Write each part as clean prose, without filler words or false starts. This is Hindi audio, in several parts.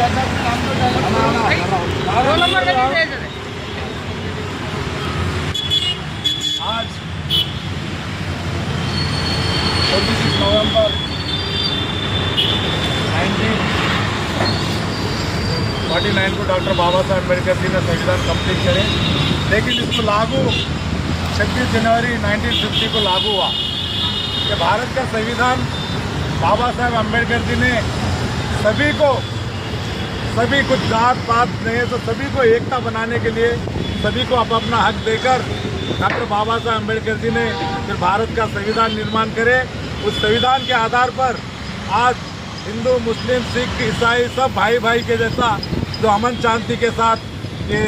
आज 26 नवंबर 1949 को डॉक्टर बाबा साहब अम्बेडकर जी ने संविधान कंप्लीट करे, लेकिन इसको लागू 26 जनवरी 1950 को लागू हुआ कि भारत का संविधान बाबा साहब अम्बेडकर जी ने सभी को जात पात नहीं है तो सभी को एकता बनाने के लिए सभी को अपना हक देकर डॉक्टर बाबा साहब अम्बेडकर जी ने फिर भारत का संविधान निर्माण करे। उस संविधान के आधार पर आज हिंदू, मुस्लिम, सिख, ईसाई सब भाई भाई के जैसा जो अमन शांति के साथ ये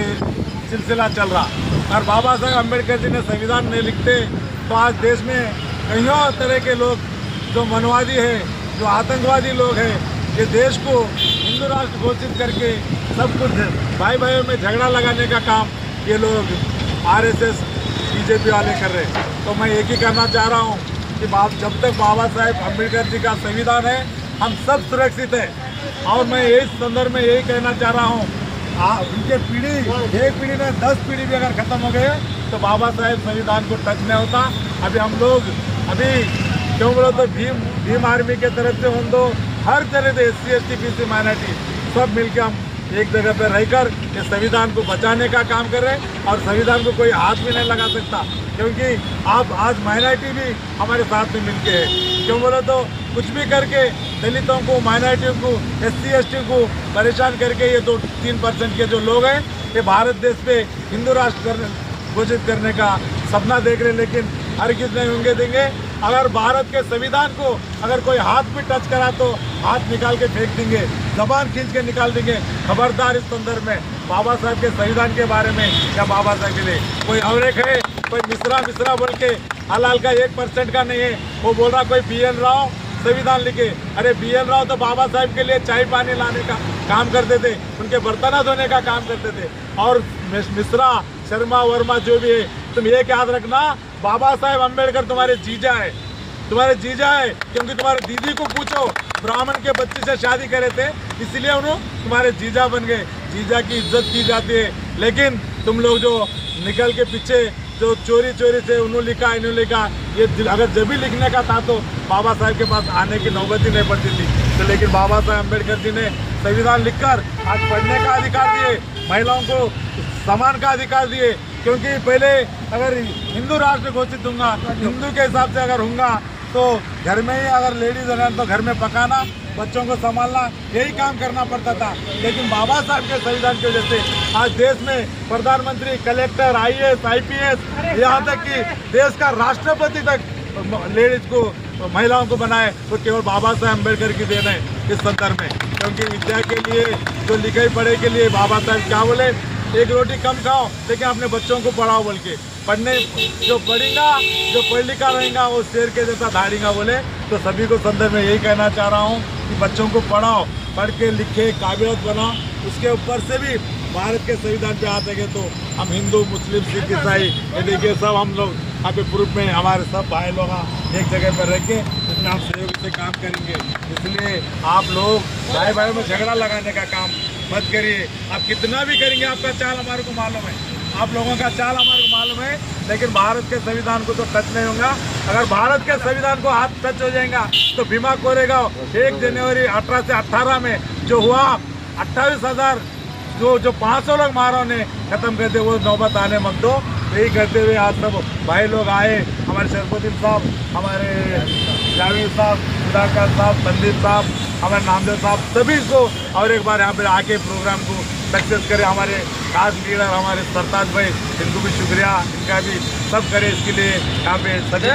सिलसिला चल रहा। और बाबा साहब अम्बेडकर जी ने संविधान नहीं लिखते तो आज देश में कईयों तरह के लोग जो मनवादी है, जो आतंकवादी लोग हैं, ये देश को हिंदू राष्ट्र घोषित करके सब कुछ भाई भाइयों में झगड़ा लगाने का काम ये लोग आरएसएस बीजेपी वाले कर रहे हैं। तो मैं एक ही कहना चाह रहा हूँ कि जब तक बाबा साहेब अम्बेडकर जी का संविधान है हम सब सुरक्षित हैं। और मैं इस संदर्भ में यही कहना चाह रहा हूँ, उनके पीढ़ी एक पीढ़ी में 10 पीढ़ी भी अगर खत्म हो गए तो बाबा साहेब संविधान को टच नहीं होता। अभी हम लोग क्यों बोलो तो भीम आर्मी के तरफ से उन दो हर तरह से SC ST BC माइनॉरिटी सब मिलकर हम एक जगह पर रहकर इस संविधान को बचाने का काम कर रहे हैं। और संविधान को कोई हाथ भी नहीं लगा सकता, क्योंकि आप आज माइनॉरिटी भी हमारे साथ में मिलके है। क्यों बोलो तो कुछ भी करके दलितों को, माइनॉरिटियों को, SC ST को परेशान करके ये 2-3% के जो लोग हैं ये भारत देश पे हिंदू राष्ट्र घोषित करने का सपना देख रहे, लेकिन हर किस नहीं होंगे देंगे। अगर भारत के संविधान को अगर कोई हाथ भी टच करा तो हाथ निकाल के फेंक देंगे, जबान खींच के निकाल देंगे। खबरदार इस संदर्भ में बाबा साहब के संविधान के बारे में या बाबा साहब के लिए कोई अवरेख है, कोई मिश्रा बोल के हलाल का 1% का नहीं है, वो बोल रहा कोई BN राव संविधान लिखे। अरे BN राव तो बाबा साहब के लिए चाय पानी लाने का काम करते थे, उनके बर्तन धोने का काम करते थे। और मिश्रा, शर्मा, वर्मा जो भी है, तुम ये याद रखना बाबा साहेब अम्बेडकर तुम्हारे जीजा है, क्योंकि तुम्हारे दीदी को पूछो, ब्राह्मण के बच्चे से शादी करे थे इसलिए उन्होंने तुम्हारे जीजा बन गए। जीजा की इज्जत की जाती है, लेकिन तुम लोग जो निकल के पीछे जो चोरी से उन्होंने लिखा इन्होंने लिखा, ये अगर जब भी लिखने का था तो बाबा साहब के पास आने की नौबत ही नहीं पड़ती थी। तो लेकिन बाबा साहब अम्बेडकर जी ने संविधान लिखकर आज पढ़ने का अधिकार दिए, महिलाओं को समान का अधिकार दिए। क्योंकि पहले अगर हिंदू राष्ट्र घोषित दूंगा, हिंदू के हिसाब से अगर होऊंगा तो घर में ही अगर लेडीज है तो घर में पकाना, बच्चों को संभालना, यही काम करना पड़ता था। लेकिन बाबा साहब के संविधान की वजह से आज देश में प्रधानमंत्री, कलेक्टर, IAS, IPS, यहाँ तक कि देश का राष्ट्रपति तक लेडीज को, महिलाओं को बनाए तो केवल बाबा साहब अम्बेडकर की देन है इस संदर्भ में। क्योंकि विद्या के लिए, जो लिखाई पढ़ाई के लिए बाबा साहब क्या बोले, एक रोटी कम खाओ लेकिन अपने बच्चों को पढ़ाओ बोल के। पढ़ने जो पढ़ेगा, जो पढ़ लिखा रहेगा वो शेर के जैसा धाड़ेगा बोले। तो सभी को संदर्भ में यही कहना चाह रहा हूँ कि बच्चों को पढ़ाओ, पढ़ के लिखे काबिलियत बनाओ। उसके ऊपर से भी भारत के संविधान पे आ सके तो हम हिंदू, मुस्लिम, सिख, ईसाई, ये देखिए सब हम लोग यहाँ पे प्रूफ में हमारे सब भाई लोग एक जगह पर रह के इसमें हम सहयोग से काम करेंगे। इसलिए आप लोग भाई भाइयों में झगड़ा लगाने का काम मत करिए। आप कितना भी करेंगे आपका चाल हमारे को मालूम है, आप लोगों का चाल हमारे को मालूम है, लेकिन भारत के संविधान को तो टच नहीं होगा। अगर भारत के संविधान को हाथ टच हो जाएगा तो भीमा कोरेगांव 1 जनवरी 18 से 18 में जो हुआ 28,000 जो 500 लोग मारों ने खत्म कर दे, वो नौबत आने मत दो। यही करते हुए आज सब भाई लोग आए, हमारे शरफुद्दीन साहब, हमारे जावेद साहब, सुधाकर साहब, संदीप साहब, हमारे नामदेव साहब, सभी को और एक बार यहाँ पे आके प्रोग्राम को सक्सेस करे। हमारे खास लीडर हमारे सरताज भाई, इनको भी शुक्रिया, इनका भी सब करे इसके लिए यहाँ पे सभी